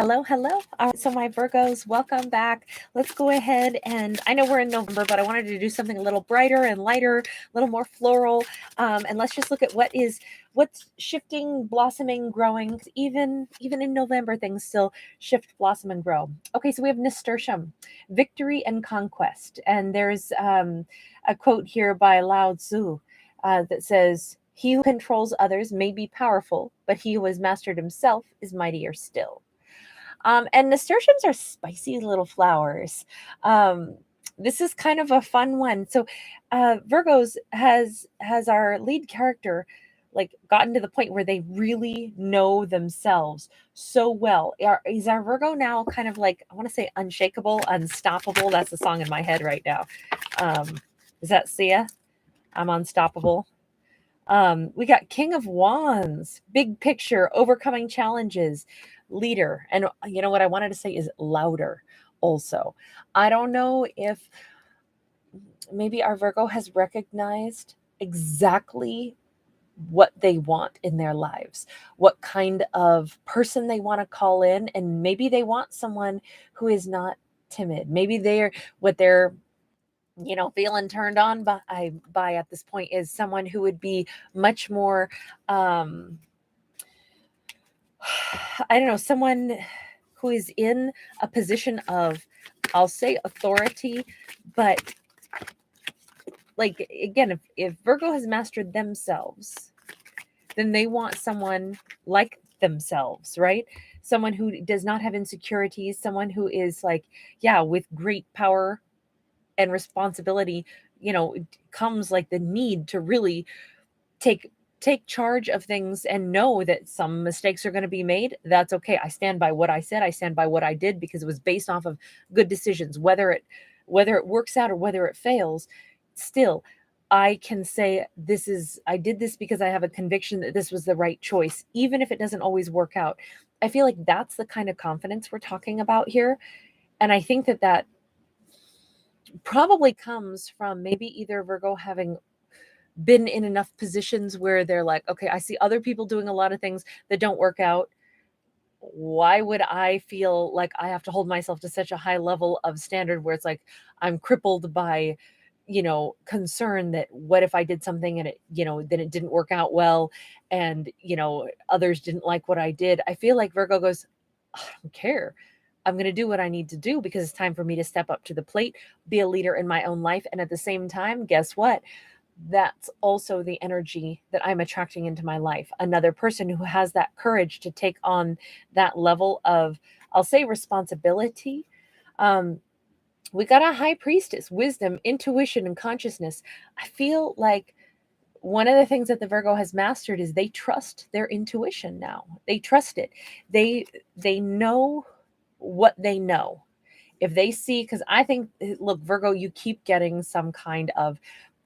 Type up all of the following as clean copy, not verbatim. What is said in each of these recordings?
Hello, hello. So my Virgos, welcome back. Let's go ahead and I know we're in November, but I wanted to do something a little brighter and lighter, a little more floral. And let's just look at what's shifting, blossoming, growing. Even in November, things still shift, blossom, and grow. Okay, so we have nasturtium, victory and conquest. And there's a quote here by Lao Tzu that says, "He who controls others may be powerful, but he who has mastered himself is mightier still." And nasturtiums are spicy little flowers. This is kind of a fun one. So Virgos has our lead character like gotten to the point where they really know themselves so well. Is our Virgo now kind of like, I want to say unshakable, unstoppable? That's the song in my head right now. Is that Sia? I'm unstoppable. We got King of Wands, big picture, overcoming challenges, leader. And you know what I wanted to say is louder also. I don't know if maybe our Virgo has recognized exactly what they want in their lives, what kind of person they want to call in. And maybe they want someone who is not timid. Maybe they're feeling turned on by at this point is someone who would be much more, I don't know, someone who is in a position of, I'll say authority, but like, again, if Virgo has mastered themselves, then they want someone like themselves, right? Someone who does not have insecurities, someone who is like, yeah, with great power and responsibility, comes like the need to really take charge of things and know that some mistakes are going to be made. That's okay. I stand by what I said. I stand by what I did because it was based off of good decisions, whether it works out or whether it fails. Still, I can say I did this because I have a conviction that this was the right choice, even if it doesn't always work out. I feel like that's the kind of confidence we're talking about here. And I think that probably comes from maybe either Virgo having been in enough positions where they're like, okay, I see other people doing a lot of things that don't work out. Why would I feel like I have to hold myself to such a high level of standard where it's like I'm crippled by, concern that what if I did something and it, then it didn't work out well and, others didn't like what I did. I feel like Virgo goes, I don't care. I'm going to do what I need to do because it's time for me to step up to the plate, be a leader in my own life. And at the same time, guess what? That's also the energy that I'm attracting into my life. Another person who has that courage to take on that level of, I'll say, responsibility. We got a high priestess, wisdom, intuition, and consciousness. I feel like one of the things that the Virgo has mastered is they trust their intuition now. They trust it. They know what they know. If they see, because I think, look, Virgo, you keep getting some kind of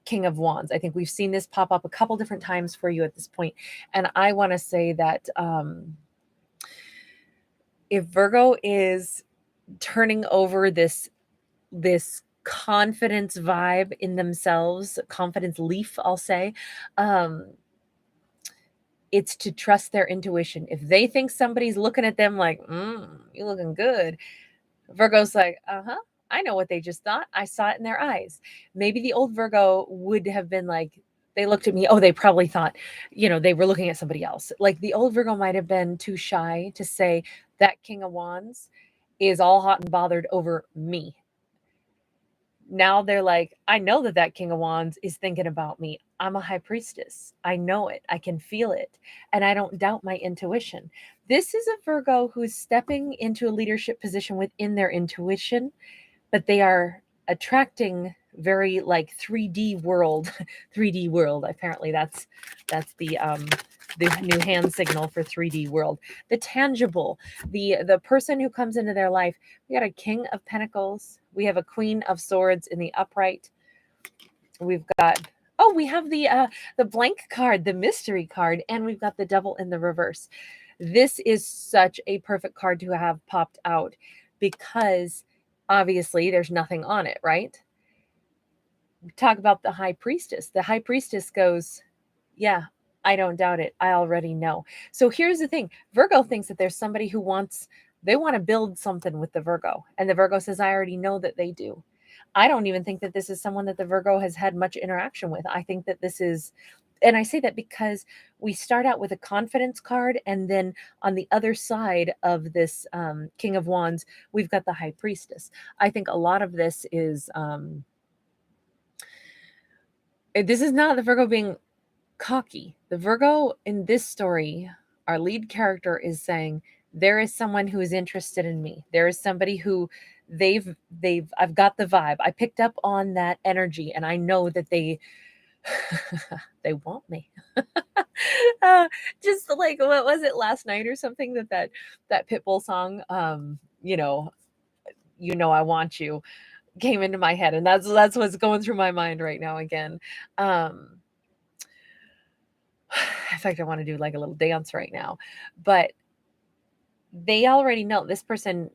King of Wands. I think we've seen this pop up a couple different times for you at this point. And I want to say that if Virgo is turning over this confidence vibe in themselves, confidence leaf, I'll say, it's to trust their intuition. If they think somebody's looking at them like, you're looking good, Virgo's like, I know what they just thought. I saw it in their eyes. Maybe the old Virgo would have been like, they looked at me. Oh, they probably thought, they were looking at somebody else. Like the old Virgo might have been too shy to say that King of Wands is all hot and bothered over me. Now they're like, I know that King of Wands is thinking about me. I'm a high priestess. I know it. I can feel it. And I don't doubt my intuition. This is a Virgo who's stepping into a leadership position within their intuition, but they are attracting very like 3D world. 3D world. Apparently that's the new hand signal for 3D world. The tangible, the person who comes into their life. We got a King of Pentacles. We have a Queen of Swords in the upright. We've got, we have the blank card, the mystery card, and we've got the Devil in the reverse. This is such a perfect card to have popped out because obviously there's nothing on it, right? Talk about the High Priestess. The High Priestess goes, yeah, I don't doubt it. I already know. So here's the thing. Virgo thinks that there's somebody who wants They want to build something with the Virgo. And the Virgo says, I already know that they do. I don't even think that this is someone that the Virgo has had much interaction with. I think that this is, and I say that because we start out with a confidence card, and then on the other side of this King of Wands, we've got the High Priestess. I think a lot of this is, this is not the Virgo being cocky. The Virgo in this story, our lead character is saying, there is someone who is interested in me. There is somebody who I've got the vibe. I picked up on that energy, and I know that they they want me. Just like, what was it, last night or something, that Pitbull song, you know, I want you, came into my head, and that's what's going through my mind right now again. In fact, I want to do like a little dance right now, but they already know this person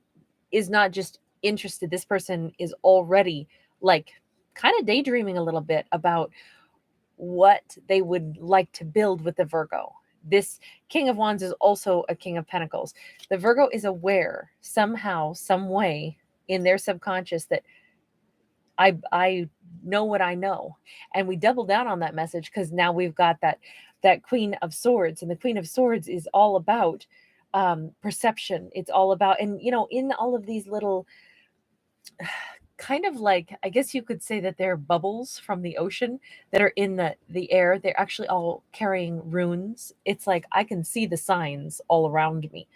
is not just interested. This person is already like kind of daydreaming a little bit about what they would like to build with the Virgo. This King of Wands is also a King of Pentacles. The Virgo is aware somehow, some way in their subconscious that I know what I know. And we double down on that message because now we've got that Queen of Swords, and the Queen of Swords is all about perception. It's all about, and in all of these little kind of like, I guess you could say that they're bubbles from the ocean that are in the air. They're actually all carrying runes. It's like I can see the signs all around me.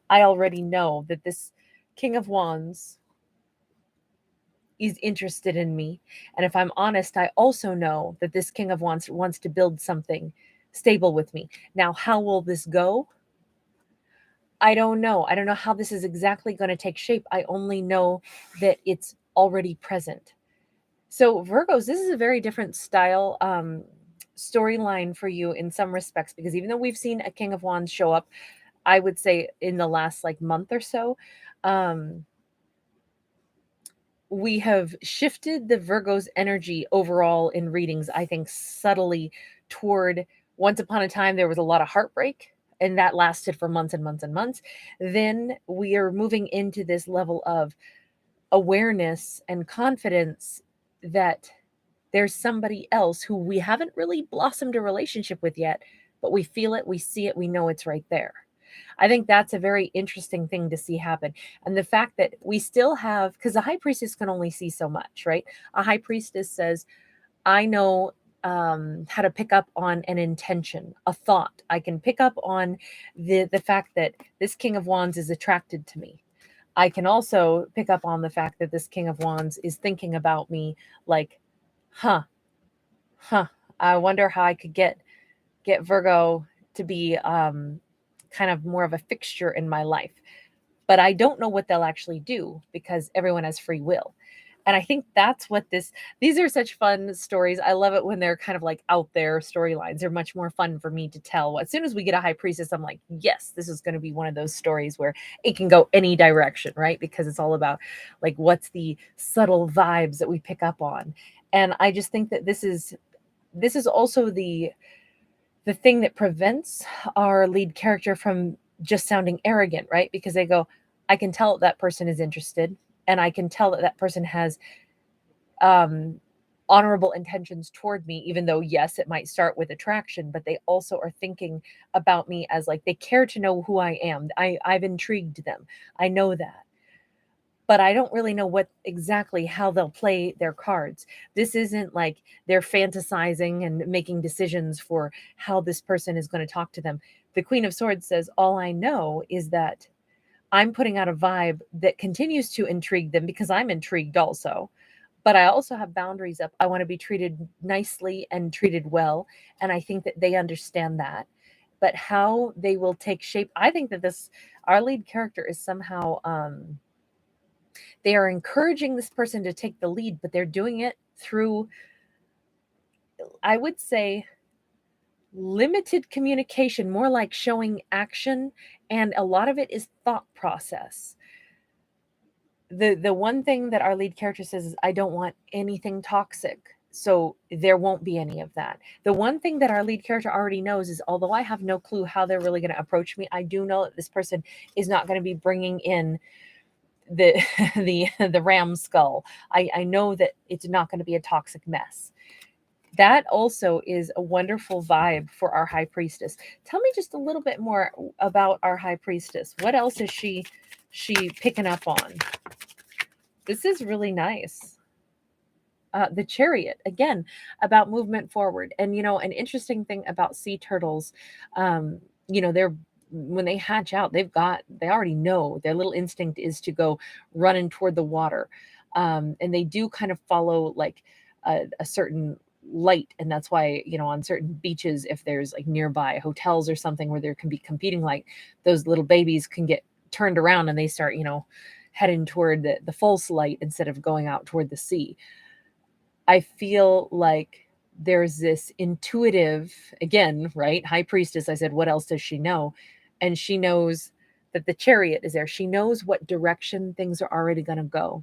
I already know that this King of Wands is interested in me. And if I'm honest, I also know that this King of Wands wants to build something stable with me. Now, how will this go? I don't know. I don't know how this is exactly going to take shape. I only know that it's already present. So Virgos, this is a very different style storyline for you in some respects, because even though we've seen a King of Wands show up, I would say in the last like month or so, we have shifted the Virgo's energy overall in readings, I think, subtly toward, once upon a time, there was a lot of heartbreak, and that lasted for months and months and months. Then we are moving into this level of awareness and confidence that there's somebody else who we haven't really blossomed a relationship with yet, but we feel it, we see it, we know it's right there. I think that's a very interesting thing to see happen. And the fact that we still have, because the high priestess can only see so much, right? A high priestess says, I know how to pick up on an intention, a thought. I can pick up on the fact that this King of Wands is attracted to me. I can also pick up on the fact that this King of Wands is thinking about me like, huh, I wonder how I could get Virgo to be kind of more of a fixture in my life. But I don't know what they'll actually do because everyone has free will. And I think that's what these are such fun stories. I love it when they're kind of like out there storylines. They're much more fun for me to tell. As soon as we get a high priestess, I'm like, yes, this is going to be one of those stories where it can go any direction, right? Because it's all about like, what's the subtle vibes that we pick up on. And I just think that this is also the thing that prevents our lead character from just sounding arrogant, right? Because they go, I can tell that person is interested, and I can tell that person has honorable intentions toward me, even though, yes, it might start with attraction, but they also are thinking about me as like, they care to know who I am. I've intrigued them. I know that. But I don't really know what exactly how they'll play their cards. This isn't like they're fantasizing and making decisions for how this person is going to talk to them. The Queen of Swords says, all I know is that I'm putting out a vibe that continues to intrigue them because I'm intrigued also. But I also have boundaries up. I want to be treated nicely and treated well. And I think that they understand that. But how they will take shape, I think that our lead character is somehow, they are encouraging this person to take the lead, but they're doing it through, I would say, limited communication, more like showing action. And a lot of it is thought process. The one thing that our lead character says is, I don't want anything toxic. So there won't be any of that. The one thing that our lead character already knows is, although I have no clue how they're really going to approach me, I do know that this person is not going to be bringing in the the ram skull. I know that it's not going to be a toxic mess. That also is a wonderful vibe for our high priestess. Tell me just a little bit more about our high priestess. What else is she picking up on? This is really nice. The Chariot, again, about movement forward. And, you know, an interesting thing about sea turtles, you know, they're, when they hatch out, they already know their little instinct is to go running toward the water. And they do kind of follow like a certain light. And that's why, you know, on certain beaches, if there's like nearby hotels or something where there can be competing light, those little babies can get turned around and they start, you know, heading toward the false light instead of going out toward the sea. I feel like there's this intuitive, again, right? High priestess, I said, what else does she know? And she knows that the Chariot is there. She knows what direction things are already going to go.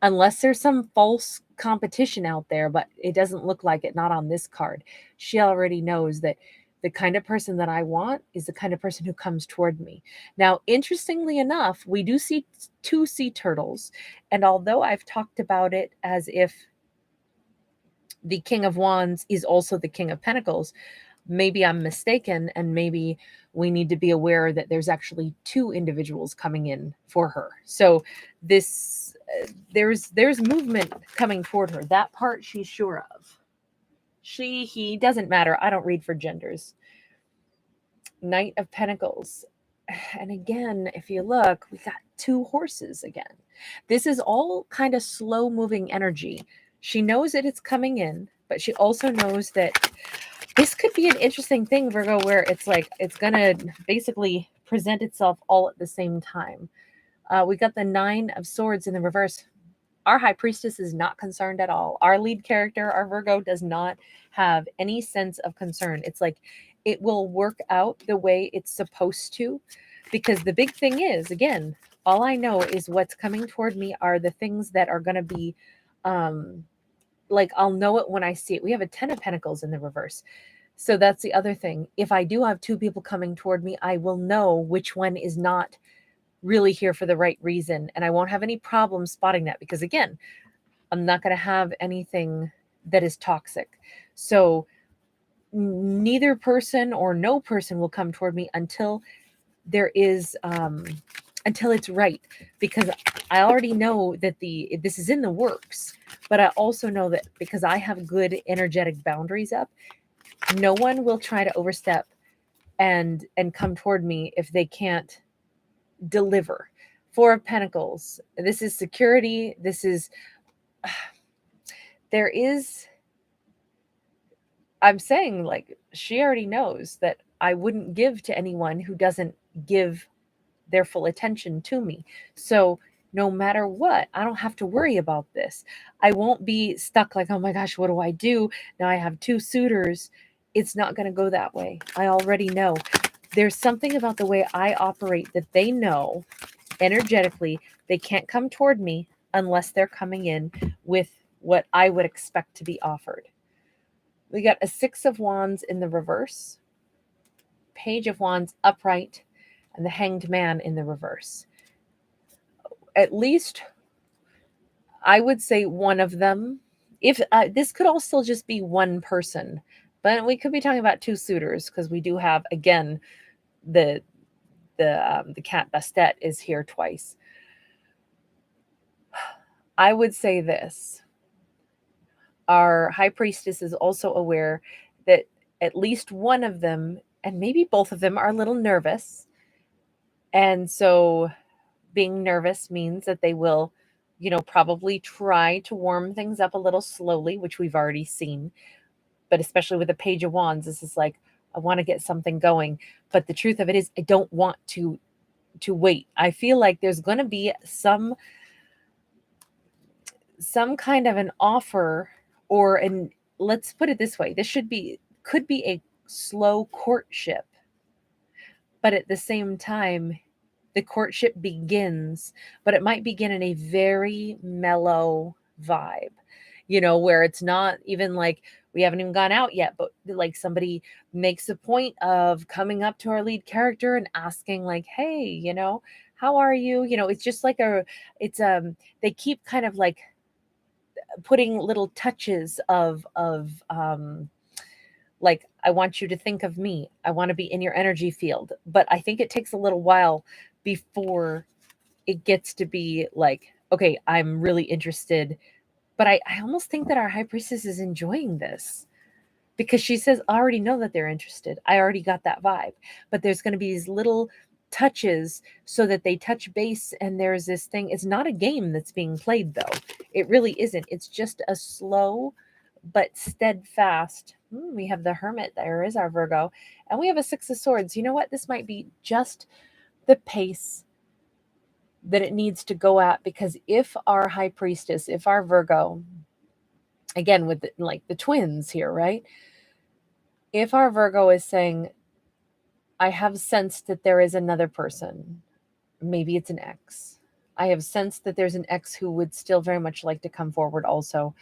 Unless there's some false competition out there, but it doesn't look like it, not on this card. She already knows that the kind of person that I want is the kind of person who comes toward me. Now, interestingly enough, we do see two sea turtles. And although I've talked about it as if the King of Wands is also the King of Pentacles, maybe I'm mistaken, and maybe we need to be aware that there's actually two individuals coming in for her. So this there's movement coming toward her. That part she's sure of. He doesn't matter. I don't read for genders. Knight of Pentacles. And again, if you look, we got two horses again. This is all kind of slow moving energy. She knows that it's coming in, but she also knows that this could be an interesting thing, Virgo, where it's like it's going to basically present itself all at the same time. We got the Nine of Swords in the reverse. Our high priestess is not concerned at all. Our lead character, our Virgo, does not have any sense of concern. It's like it will work out the way it's supposed to, because the big thing is, again, all I know is what's coming toward me are the things that are going to be like I'll know it when I see it. We have a 10 of Pentacles in the reverse. So that's the other thing. If I do have two people coming toward me, I will know which one is not really here for the right reason. And I won't have any problem spotting that, because again, I'm not going to have anything that is toxic. So neither person or no person will come toward me until there is until it's right, because I already know that this is in the works, but I also know that because I have good energetic boundaries up, no one will try to overstep and come toward me if they can't deliver. Four of Pentacles. This is security. This is there is, I'm saying, like, she already knows that I wouldn't give to anyone who doesn't give their full attention to me. So no matter what, I don't have to worry about this. I won't be stuck like, oh my gosh, what do I do? Now I have two suitors. It's not going to go that way. I already know. There's something about the way I operate that they know energetically they can't come toward me unless they're coming in with what I would expect to be offered. We got a Six of Wands in the reverse, Page of Wands upright, and the Hanged Man in the reverse. At least I would say one of them, if this could all still just be one person, but we could be talking about two suitors, because we do have, again, the cat Bastet is here twice. I would say this. Our high priestess is also aware that at least one of them, and maybe both of them, are a little nervous. And so being nervous means that they will, you know, probably try to warm things up a little slowly, which we've already seen. But especially with the Page of Wands, this is like, I want to get something going. But the truth of it is, I don't want to wait. I feel like there's going to be some kind of an offer, or an, let's put it this way, this could be a slow courtship, but at the same time, the courtship begins, but it might begin in a very mellow vibe. where it's not even like we haven't even gone out yet, but like somebody makes a point of coming up to our lead character and asking like, hey, how are you? It's just like they keep kind of like putting little touches of like, I want you to think of me. I want to be in your energy field. But I think it takes a little while before it gets to be like, okay, I'm really interested. But I almost think that our high priestess is enjoying this because she says, I already know that they're interested. I already got that vibe. But there's going to be these little touches so that they touch base. And there's this thing. It's not a game that's being played, though. It really isn't. It's just a slow but steadfast. We have the Hermit. There is our Virgo. And we have a Six of Swords. You know what? This might be just the pace that it needs to go at, because if our high priestess, if our Virgo, again with the twins here, right? If our Virgo is saying, I have sensed that there is another person, maybe it's an ex. I have sensed that there's an ex who would still very much like to come forward also.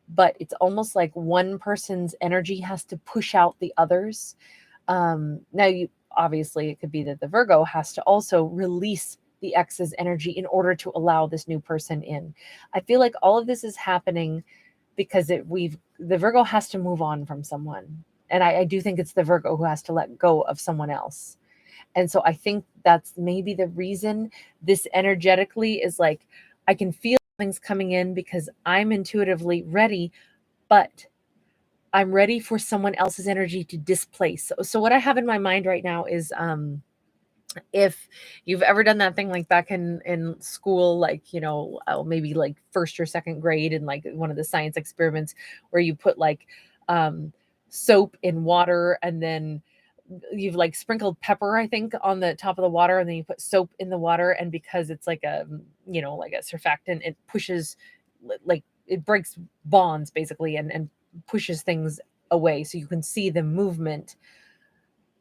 But it's almost like one person's energy has to push out the others. Now, obviously, it could be that the Virgo has to also release the ex's energy in order to allow this new person in. I feel like all of this is happening because the Virgo has to move on from someone. And I do think it's the Virgo who has to let go of someone else. And so I think that's maybe the reason this energetically is like, I can feel things coming in because I'm intuitively ready, but I'm ready for someone else's energy to displace. So what I have in my mind right now is, if you've ever done that thing like back in school, like, maybe like first or second grade, and like one of the science experiments where you put like soap in water, and then you've like sprinkled pepper, I think, on the top of the water, and then you put soap in the water, and because it's like a surfactant, it pushes, like, it breaks bonds basically, and pushes things away, so you can see the movement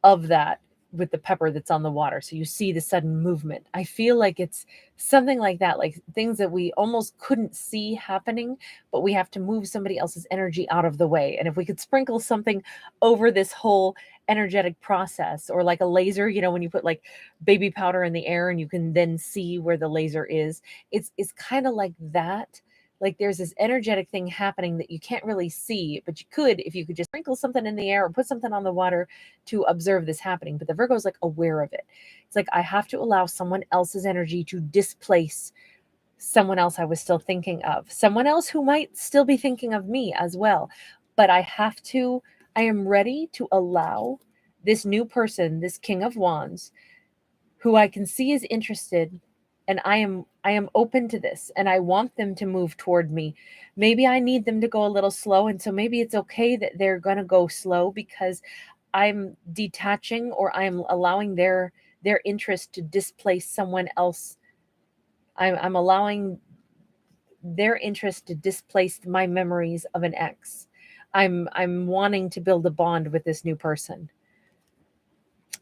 of that with the pepper that's on the water. So you see the sudden movement. I feel like it's something like that, like things that we almost couldn't see happening, but we have to move somebody else's energy out of the way. And if we could sprinkle something over this whole energetic process, or like a laser, when you put like baby powder in the air and you can then see where the laser is, it's kind of like that. Like there's this energetic thing happening that you can't really see, but you could if you could just sprinkle something in the air or put something on the water to observe this happening. But the Virgo is like aware of it. It's like, I have to allow someone else's energy to displace someone else I was still thinking of, someone else who might still be thinking of me as well. But I am ready to allow this new person, this King of Wands, who I can see is interested, and I am open to this, and I want them to move toward me. Maybe I need them to go a little slow, and so maybe it's okay that they're going to go slow because I'm detaching, or I'm allowing their interest to displace someone else. I'm allowing their interest to displace my memories of an ex. I'm wanting to build a bond with this new person.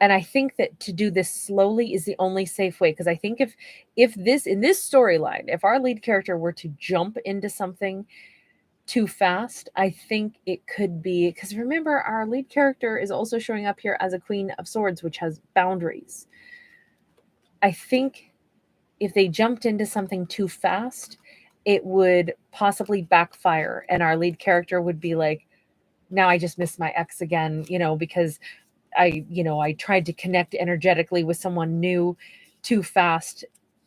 And I think that to do this slowly is the only safe way, because I think if this, in this storyline, if our lead character were to jump into something too fast, I think it could be, because remember, our lead character is also showing up here as a Queen of Swords, which has boundaries. I think if they jumped into something too fast, it would possibly backfire, and our lead character would be like, now I just missed my ex again, because I tried to connect energetically with someone new too fast.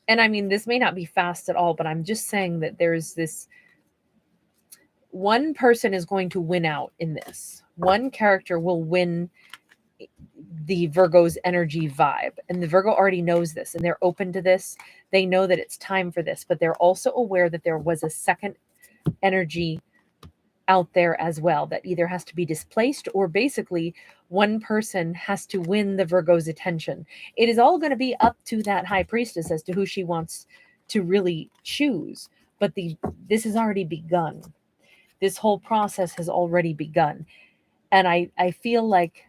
And I mean, this may not be fast at all, but I'm just saying that there's this one person is going to win out in this. One character will win the Virgo's energy vibe. And the Virgo already knows this, and they're open to this. They know that it's time for this, but they're also aware that there was a second energy out there as well that either has to be displaced, or basically one person has to win the Virgo's attention. It is all going to be up to that high priestess as to who she wants to really choose. But this has already begun. This whole process has already begun. And I feel like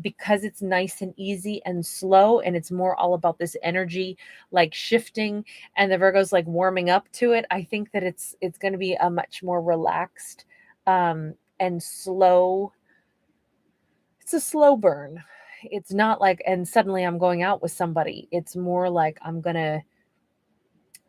because it's nice and easy and slow, and it's more all about this energy like shifting, and the Virgo's like warming up to it, I think that it's going to be a much more relaxed and slow. It's a slow burn. It's not like, and suddenly I'm going out with somebody. It's more like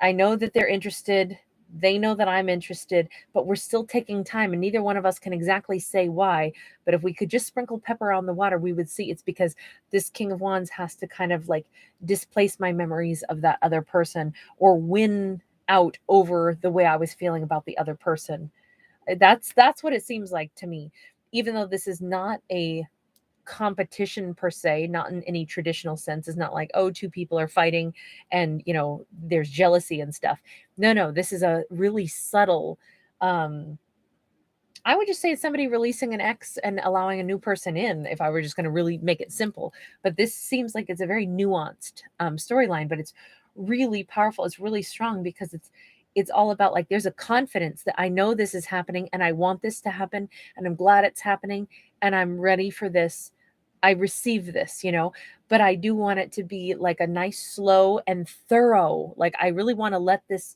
I know that they're interested. They know that I'm interested, but we're still taking time, and neither one of us can exactly say why. But if we could just sprinkle pepper on the water, we would see it's because this King of Wands has to kind of like displace my memories of that other person, or win out over the way I was feeling about the other person. That's what it seems like to me. Even though this is not a competition per se, not in any traditional sense. It's not like, oh, two people are fighting and, there's jealousy and stuff. No, this is a really subtle, um I would just say it's somebody releasing an ex and allowing a new person in, if I were just going to really make it simple. But this seems like it's a very nuanced storyline, but it's really powerful. It's really strong because it's all about like there's a confidence that I know this is happening and I want this to happen and I'm glad it's happening and I'm ready for this. I receive this, but I do want it to be like a nice, slow and thorough. Like I really want to let this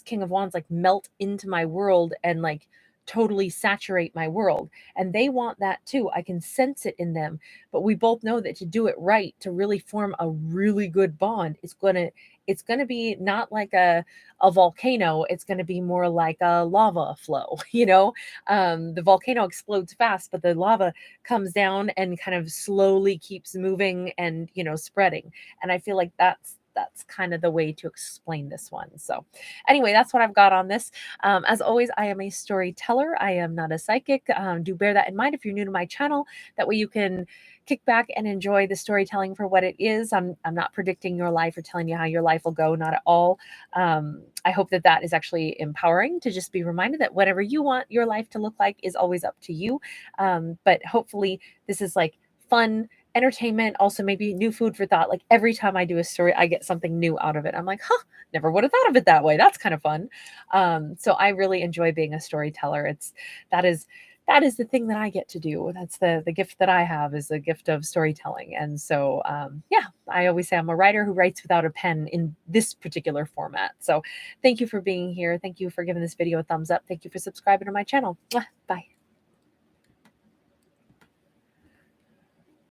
King of Wands like melt into my world and like totally saturate my world. And they want that too. I can sense it in them. But we both know that to do it right, to really form a really good bond, it's gonna be not like a volcano. It's gonna be more like a lava flow, the volcano explodes fast, but the lava comes down and kind of slowly keeps moving and spreading. And I feel like that's kind of the way to explain this one. So anyway, that's what I've got on this. As always, I am a storyteller. I am not a psychic. Do bear that in mind if you're new to my channel. That way you can kick back and enjoy the storytelling for what it is. I'm not predicting your life or telling you how your life will go, not at all. I hope that is actually empowering to just be reminded that whatever you want your life to look like is always up to you. But hopefully this is like fun entertainment, also maybe new food for thought. Like every time I do a story, I get something new out of it. I'm like, never would have thought of it that way. That's kind of fun. So I really enjoy being a storyteller. That is the thing that I get to do. That's the gift that I have, is the gift of storytelling. And so yeah, I always say I'm a writer who writes without a pen in this particular format. So thank you for being here. Thank you for giving this video a thumbs up. Thank you for subscribing to my channel. Bye.